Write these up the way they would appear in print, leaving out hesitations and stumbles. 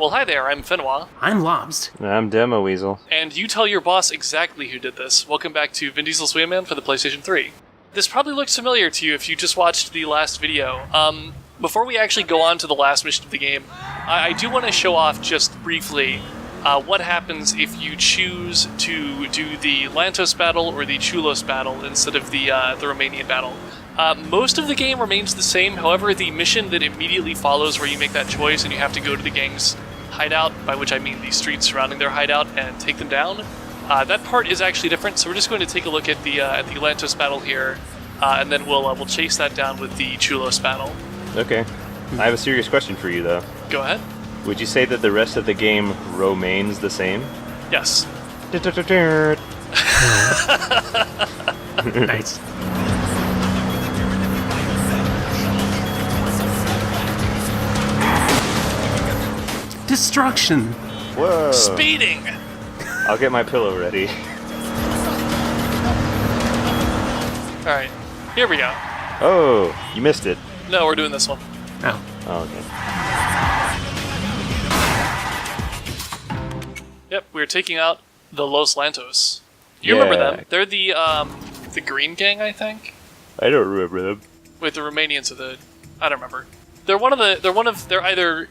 Well, hi there, I'm Fenwa. I'm Lobst. I'm Demo Weasel. And you tell your boss exactly who did this. Welcome back to Vin Diesel's Wheelman for the PlayStation 3. This probably looks familiar to you if you just watched the last video. Before we actually go on to the last mission of the game, I do want to show off just briefly what happens if you choose to do the Lantos battle or the Chulos battle instead of the Romanian battle. Most of the game remains the same, however, the mission that immediately follows where you make that choice and you have to go to the gang's hideout, by which I mean the streets surrounding their hideout, and take them down, that part is actually different, so we're just going to take a look at the Lantos battle here, and then we'll chase that down with the Chulos battle. Okay. I have a serious question for you, though. Go ahead. Would you say that the rest of the game remains the same? Yes. Nice. Destruction. Whoa. Speeding! I'll get my pillow ready. Alright, here we go. Oh, you missed it. No, we're doing this one. Oh. Oh, okay. Yep, we're taking out the Los Lantos. You remember Yeah. them. They're the Green Gang, I think? I don't remember them. Wait, the Romanians are the... I don't remember. They're either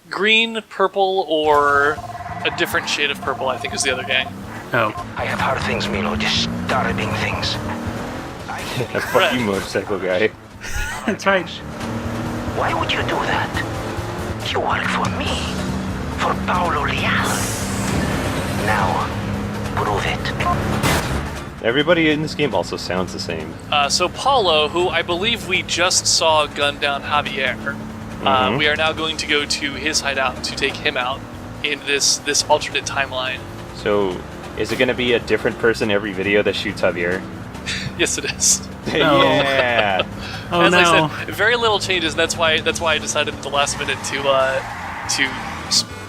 green, purple, or a different shade of purple, I think is the other gang. Oh. I have heard things, Milo, disturbing things. Fuck you, motorcycle guy. That's right. Why would you do that? You work for me, for Paolo Leal. Now, prove it. Everybody in this game also sounds the same. So Paulo, who I believe we just saw gun down Javier, we are now going to go to his hideout to take him out in this alternate timeline. So, is it going to be a different person every video that shoots Javier? Yes, it is. Yeah. Oh As no. I said, very little changes, and that's why I decided at the last minute to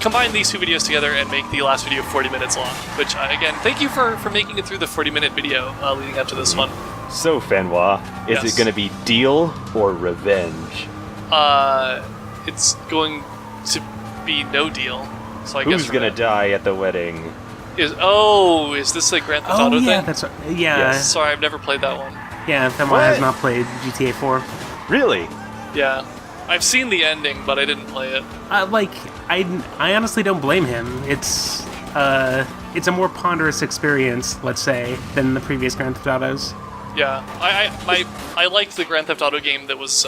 combine these two videos together and make the last video 40 minutes long. Which, again, thank you for making it through the 40-minute video leading up to this one. So, Fenwa, is Yes. it going to be deal or revenge? It's going to be no deal. So I Who's guess going to die at the wedding? Is this a Grand Theft Oh Auto yeah, thing? that's right. Yeah. Yes. Sorry, I've never played that one. Yeah, Fenwa has not played GTA 4. Really? Yeah, I've seen the ending, but I didn't play it. I honestly don't blame him. It's a more ponderous experience, let's say, than the previous Grand Theft Autos. Yeah, I liked the Grand Theft Auto game that was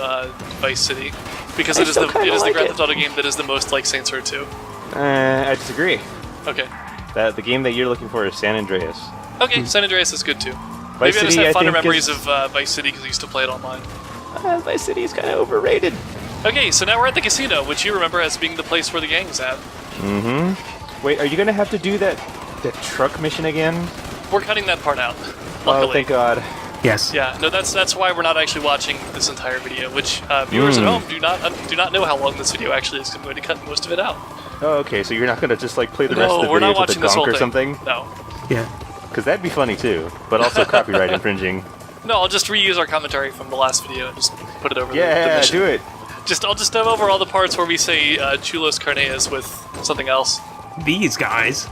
Vice City because it is the Grand Theft Auto game that is the most like Saints Row 2. I disagree. Okay. The game that you're looking for is San Andreas. Okay, San Andreas is good too. Vice Maybe I just City, have fonder think, memories is- of Vice City because I used to play it online. Vice City is kind of overrated. Okay, so now we're at the casino, which you remember as being the place where the gang's at. Mm-hmm. Wait, are you going to have to do that truck mission again? We're cutting that part out. Oh, Luckily. thank God. Yes. Yeah, no, that's why we're not actually watching this entire video, which viewers at home do not know how long this video actually is. 'Cause I'm going to cut most of it out. Oh, okay, so you're not going to just like play the rest of the No, we're video not to the watching this whole gonk or thing. something? No. Yeah. Because that'd be funny too, but also copyright infringing. No, I'll just reuse our commentary from the last video and just put it over the Yeah, mission. do it. I'll just dub over all the parts where we say Chulos Canallas with something else. These guys.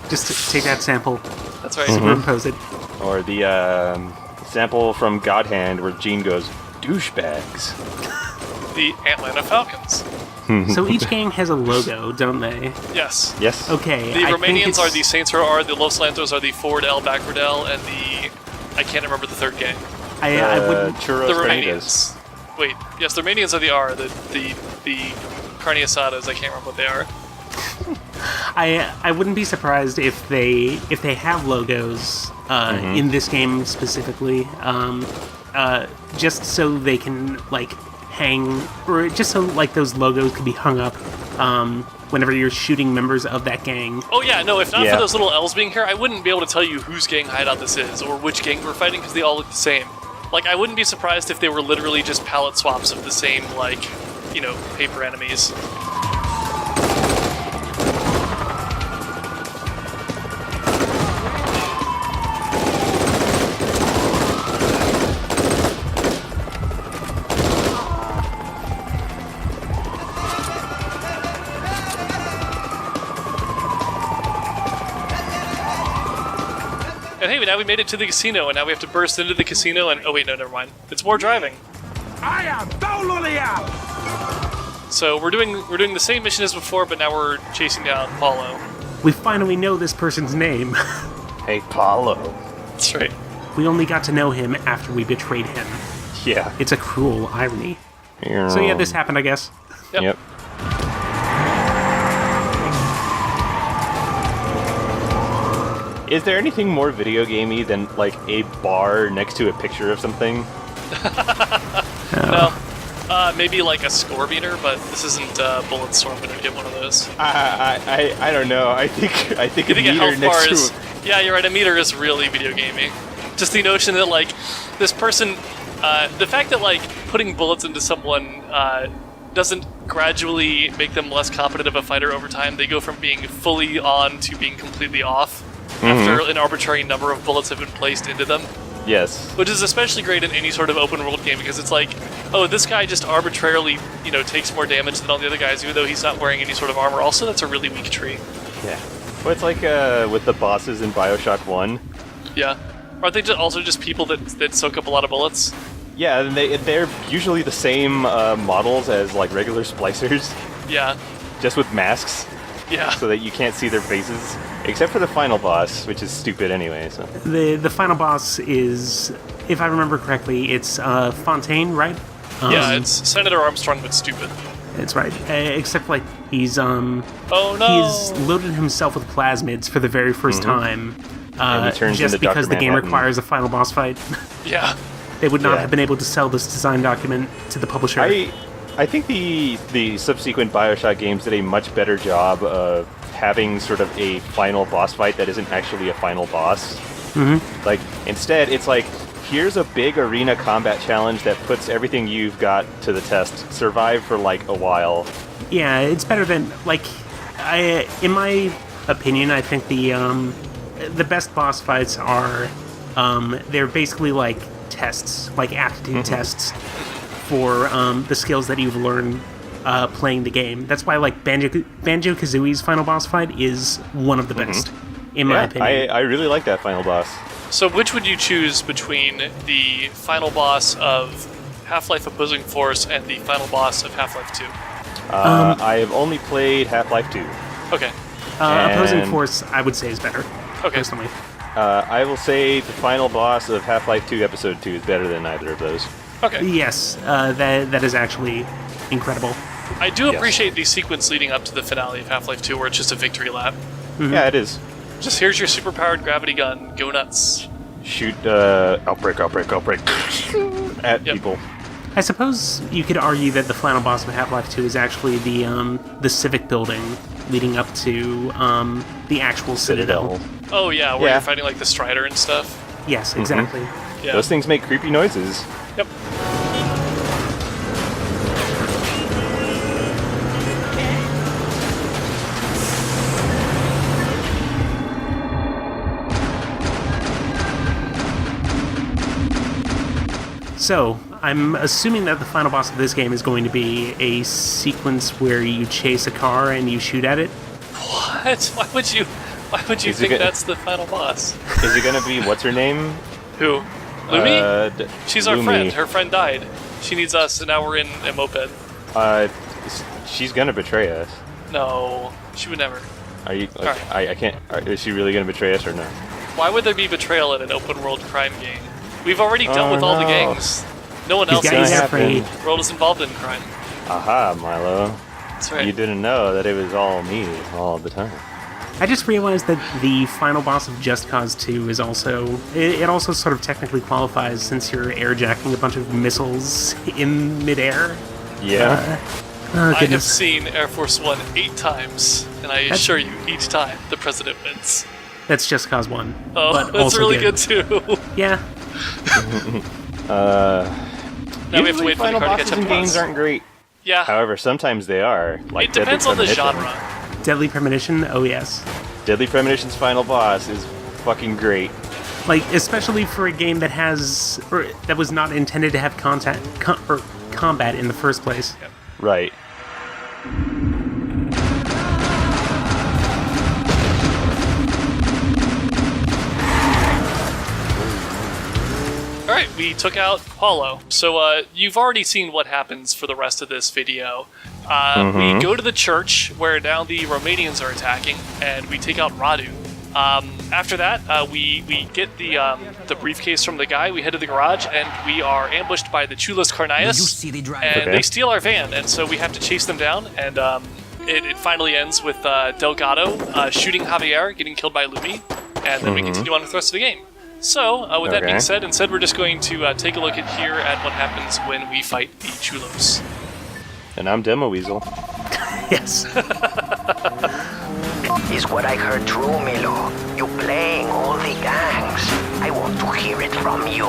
Just take that sample, That's right. superimpose it. Or the sample from God Hand where Gene goes, douchebags. The Atlanta Falcons. So each gang has a logo, don't they? Yes. Yes. Okay. The I think Romanians it's- are the Saints Row R, the Los Lantos are the Forward L, Backward L, and I can't remember the third gang. I wouldn't. Churros The Carnitas. Romanians. Wait, yes, the Romanians are the R, the Carne Asadas, I can't remember what they are. I wouldn't be surprised if they have logos in this game specifically, just so they can like hang, or just so like those logos could be hung up whenever you're shooting members of that gang. Oh yeah, no, if not Yeah. for those little L's being here, I wouldn't be able to tell you whose gang hideout this is, or which gang we're fighting, because they all look the same. Like, I wouldn't be surprised if they were literally just palette swaps of the same, like, paper enemies. hey, now we made it to the casino, and now we have to burst into the casino, and... Oh, wait, no, never mind. It's more driving. I am Paulo Leal! So we're doing the same mission as before, but now we're chasing down Paulo. We finally know this person's name. Hey, Paulo. That's right. We only got to know him after we betrayed him. Yeah. It's a cruel irony. So yeah, this happened, I guess. Yep. Is there anything more video gamey than like a bar next to a picture of something? No. Maybe like a score meter, but this isn't Bullet Storm. We don't get one of those. I don't know. I think You a think a meter health bar next is... to Yeah, you're right. A meter is really video gaming. Just the notion that like this person, the fact that like putting bullets into someone doesn't gradually make them less competent of a fighter over time. They go from being fully on to being completely off after an arbitrary number of bullets have been placed into them. Yes. Which is especially great in any sort of open world game because it's like, oh, this guy just arbitrarily, takes more damage than all the other guys, even though he's not wearing any sort of armor. Also, that's a really weak tree. Yeah. Well, it's like with the bosses in Bioshock 1. Yeah. Aren't they also just people that soak up a lot of bullets? Yeah, and they're usually the same models as like regular splicers, Yeah. just with masks, Yeah. so that you can't see their faces, except for the final boss, which is stupid anyway. So. The final boss is, if I remember correctly, it's Fontaine, right? Yeah, it's Senator Armstrong, but stupid. That's right. Except like he's Oh no! he's loaded himself with plasmids for the very first time. And he turns just into because Dr. the game Manhattan. requires a final boss fight. Yeah. They would not Yeah. have been able to sell this design document to the publisher. I think the subsequent Bioshock games did a much better job of having sort of a final boss fight that isn't actually a final boss. Mm-hmm. Like, instead, it's like, here's a big arena combat challenge that puts everything you've got to the test. Survive for, like, a while. Yeah, it's better than, like, in my opinion, I think the best boss fights are, they're basically like tests, like aptitude tests for the skills that you've learned playing the game. That's why, like, Banjo-Kazooie's final boss fight is one of the best, in my opinion. I really like that final boss. So which would you choose between the final boss of Half-Life Opposing Force and the final boss of Half-Life 2? I have only played Half-Life 2. Okay. Opposing Force, I would say, is better, Okay. personally. I will say the final boss of Half-Life 2 Episode 2 is better than either of those. Okay. Yes, that is actually incredible. I do appreciate the sequence leading up to the finale of Half-Life 2 where it's just a victory lap. Yeah, it is. Just here's your super-powered gravity gun. Go nuts. Shoot, outbreak, at people. I suppose you could argue that the final boss of Half-Life 2 is actually the civic building leading up to the actual Citadel. Oh yeah, where Yeah. you're fighting like the Strider and stuff. Yes, exactly. Yeah. Those things make creepy noises. Yep. So, I'm assuming that the final boss of this game is going to be a sequence where you chase a car and you shoot at it. What? Why would you Is it think go- that's the final boss? Is it gonna be, what's her name? Who? Lumi? She's our Lumi. friend. Her friend died. She needs us, and now we're in a moped. She's gonna betray us. No, she would never. Are you? Alright. I can't. Is she really gonna betray us or no? Why would there be betrayal in an open world crime game? We've already dealt Oh, with all the no. gangs. No one He's else got you in there, this Freddy. world is involved in crime. Aha, Milo. That's right. You didn't know that it was all me all the time. I just realized that the final boss of Just Cause 2 is also... It also sort of technically qualifies since you're airjacking a bunch of missiles in midair. Yeah. Oh, I have goodness. seen Air Force One 8 times, and I assure you, each time the president wins. That's Just Cause 1. Oh, but that's also really good too. Yeah. Now we have to Usually wait for the final car to bosses catch up in to games us. aren't great. Yeah, However, sometimes they are. Like it depends on Deadly the Premonition. genre. Deadly Premonition, oh yes. Deadly Premonition's final boss is fucking great. Like, especially for a game that has... Or that was not intended to have combat in the first place. Right. we took out Paulo. So you've already seen what happens for the rest of this video. We go to the church where now the Romanians are attacking, and we take out Radu. After that, we get the briefcase from the guy, we head to the garage, and we are ambushed by the Chulos Canallas, and they steal our van, and so we have to chase them down, and it finally ends with Delgado shooting Javier, getting killed by Lumi, and then we continue on with the rest of the game. So, with that being said, instead we're just going to take a look here at what happens when we fight the Chulos. And I'm Demo Weasel. Yes. Is what I heard true, Milo? You playing all the gangs. I want to hear it from you.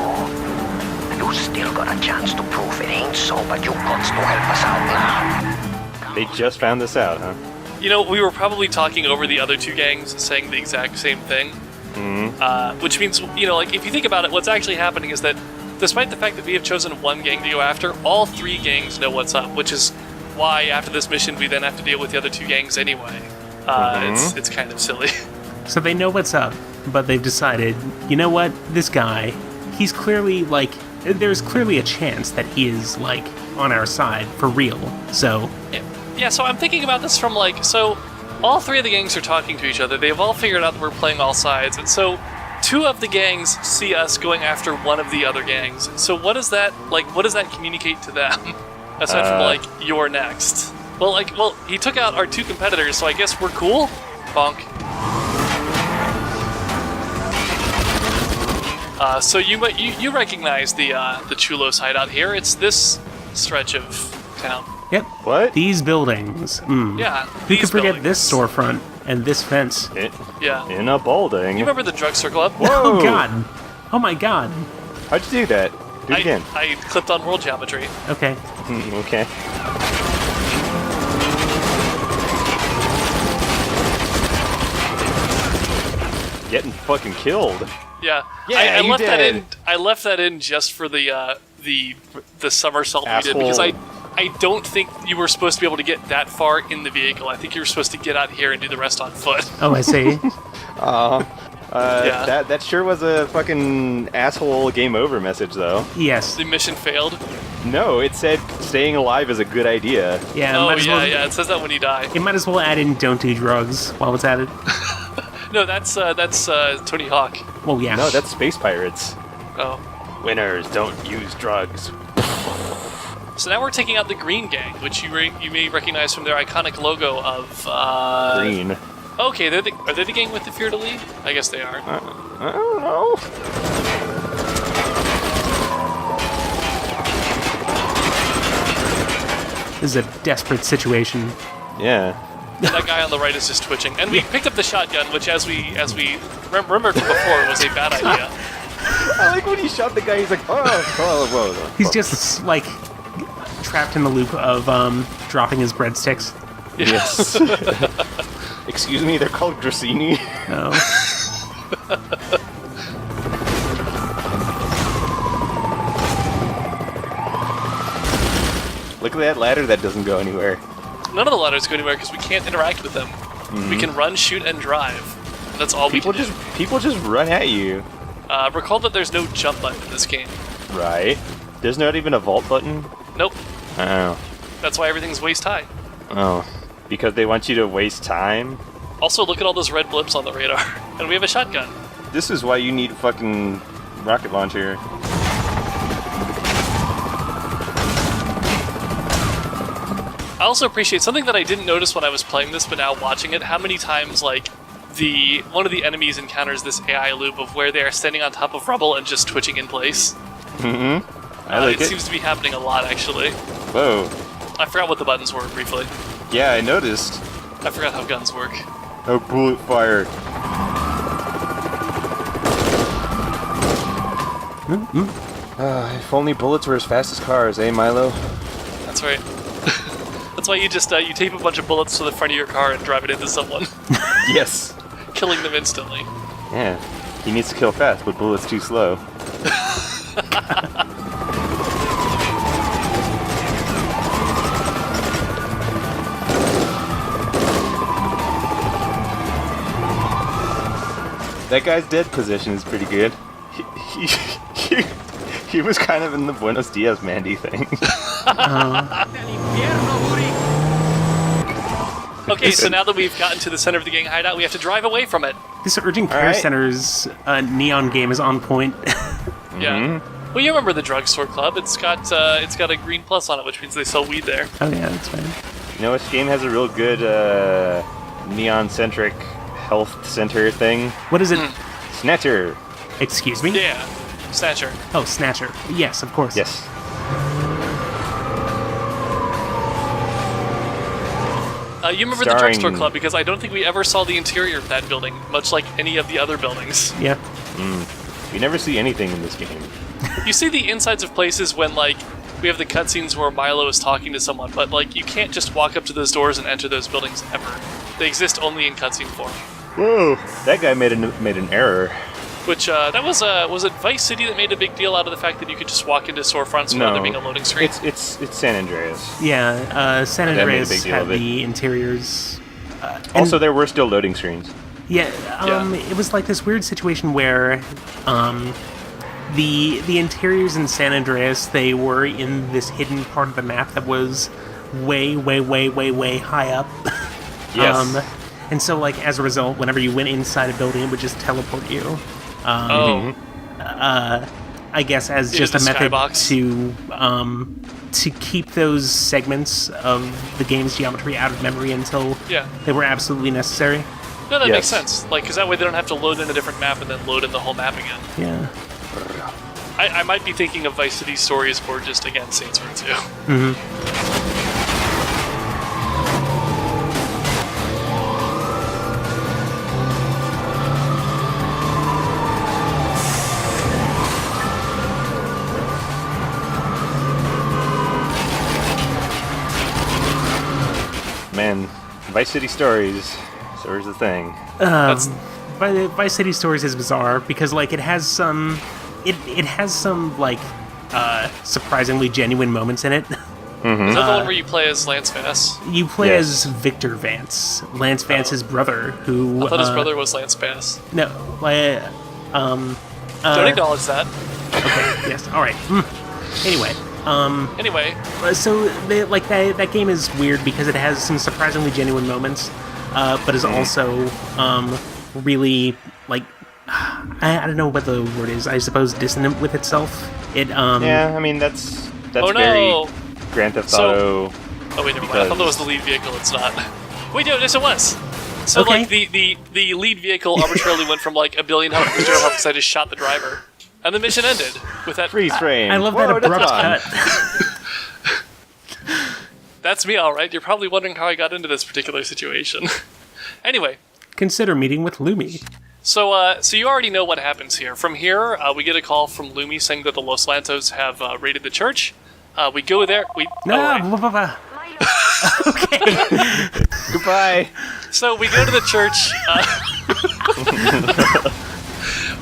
You still got a chance to prove it ain't so, but you got to help us out now. They just found this out, huh? You know, we were probably talking over the other two gangs saying the exact same thing. Which means, you know, like, if you think about it, what's actually happening is that despite the fact that we have chosen one gang to go after, all three gangs know what's up, which is why after this mission we then have to deal with the other two gangs anyway. It's kind of silly. So they know what's up, but they've decided, you know what, this guy, he's clearly, like, there's clearly a chance that he is, like, on our side, for real, so... Yeah, so I'm thinking about this from, like, so all three of the gangs are talking to each other, they've all figured out that we're playing all sides, and so two of the gangs see us going after one of the other gangs, so what does that communicate to them? Aside from, like, you're next. Well, he took out our two competitors, so I guess we're cool? Bonk. So you recognize the Chulos hideout here. It's this stretch of town. Yep. What? These buildings. Yeah, Who could forget this storefront and this fence? Yeah. In a building. You remember the drugstore club? Whoa! Oh, God. Oh, my God. How'd you do that? Do it again. I clipped on world geometry. Okay. Okay. Getting fucking killed. Yeah. Yeah, I you left did. that in. I left that in just for the somersault we did, because I don't think you were supposed to be able to get that far in the vehicle. I think you were supposed to get out here and do the rest on foot. Oh, I see. Yeah. That sure was a fucking asshole game over message, though. Yes. The mission failed. No, it said staying alive is a good idea. Yeah, Oh might as well, yeah. It says that when you die. You might as well add in don't do drugs while it's added. No, that's Tony Hawk. Well, yeah. No, that's Space Pirates. Oh. Winners don't use drugs. So now we're taking out the Green Gang, which you may recognize from their iconic logo of Green. Okay, are they the gang with the Fear to Lead? I guess they are. I don't know. This is a desperate situation. Yeah. That guy on the right is just twitching, and we picked up the shotgun, which, as we remembered from before, was a bad idea. I like when he shot the guy. He's like, whoa. He's just, like, trapped in the loop of dropping his breadsticks. Yes. Excuse me, they're called Grassini. Oh. Look at that ladder that doesn't go anywhere. None of the ladders go anywhere because we can't interact with them. We can run, shoot, and drive. That's all People we can people just run at you. do. Recall that there's no jump button in this game. Right. There's not even a vault button. Nope. Oh. That's why everything's waist high. Oh. Because they want you to waste time? Also, look at all those red blips on the radar. And we have a shotgun. This is why you need a fucking rocket launcher. I also appreciate something that I didn't notice when I was playing this, but now watching it, how many times, like, one of the enemies encounters this AI loop of where they are standing on top of rubble and just twitching in place. I like it it. seems to be happening a lot, actually. Whoa. I forgot what the buttons were, briefly. Yeah, I noticed. I forgot how guns work. Oh, bullet fire. If only bullets were as fast as cars, eh, Milo? That's right. That's why you just you tape a bunch of bullets to the front of your car and drive it into someone, Yes. killing them instantly. Yeah. He needs to kill fast, but bullets too slow. That guy's dead position is pretty good. He was kind of in the Buenos Dias Mandy thing. Okay, so now that we've gotten to the center of the gang hideout, we have to drive away from it. This Urgent Care right. Center's neon game is on point. Yeah. Well, you remember the drugstore club? It's got a green plus on it, which means they sell weed there. Oh yeah, that's fine. You know which game has a real good neon-centric health center thing? What is it? Snatcher. Excuse me? Yeah, Snatcher. Oh, Snatcher. Yes, of course. Yes. You remember the drugstore club because I don't think we ever saw the interior of that building, much like any of the other buildings. Yep. You never see anything in this game. You see the insides of places when, like, we have the cutscenes where Milo is talking to someone, but, like, you can't just walk up to those doors and enter those buildings ever. They exist only in cutscene form. Whoa! That guy made an error. Which, that was it Vice City that made a big deal out of the fact that you could just walk into storefronts without there being a loading screen? It's San Andreas. Yeah, San That made a Andreas big deal had of it. the interiors. Also, there were still loading screens. Yeah, it was like this weird situation where the interiors in San Andreas, they were in this hidden part of the map that was way, way, way, way, way high up. Yes. And so, like, as a result, whenever you went inside a building, it would just teleport you. I guess as just a method to keep those segments of the game's geometry out of memory until they were absolutely necessary. No, that makes sense. Like, because that way they don't have to load in a different map and then load in the whole map again. Yeah. I might be thinking of Vice City stories or just, again, Saints Row 2. Mm-hmm. Man, Vice City Stories. So here's the thing. Vice City Stories is bizarre because, like, it has some like surprisingly genuine moments in it. Is that the one where you play as Lance Bass? You play as Victor Vance, Lance Vance's brother, who I thought his brother was Lance Bass. No, Don't acknowledge that. Okay, yes, all right. Anyway. Anyway. So, that game is weird because it has some surprisingly genuine moments, but is also really, like, I don't know what the word is. I suppose dissonant with itself. Yeah, I mean, that's oh, very no. Grand Theft Auto. Oh, wait, never mind. I thought that was the lead vehicle. It's not. Wait, no, yes, it was. So, Okay. like, the lead vehicle arbitrarily went from, like, 1 billion health to 0 health because I just shot the driver. And the mission ended with that. Freeze frame. I love Whoa, that abrupt that's cut. That's me, all right. You're probably wondering how I got into this particular situation. Anyway. Consider meeting with Lumi. So you already know what happens here. From here, we get a call from Lumi saying that the Los Lantos have raided the church. We go there. Blah, blah, blah. Okay. Goodbye. So we go to the church.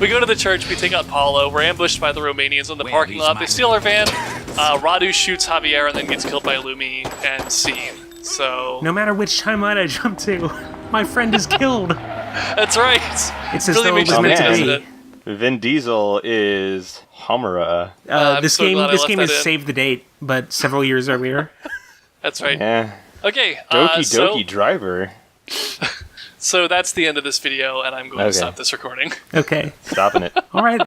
We go to the church. We take out Paulo. We're ambushed by the Romanians in the parking lot. They steal our van. Radu shoots Javier and then gets killed by Lumi and scene. So No matter which timeline I jump to, my friend is killed. that's right. It's as Really though it makes was you meant think, to doesn't be. it? Vin Diesel is Homura. I'm This so game glad I is left that in. Save the Date, but several years earlier. That's right. Yeah. Okay. Doki Doki Driver. So that's the end of this video, and I'm going to Okay. stop this recording. Okay. Stopping it. All right.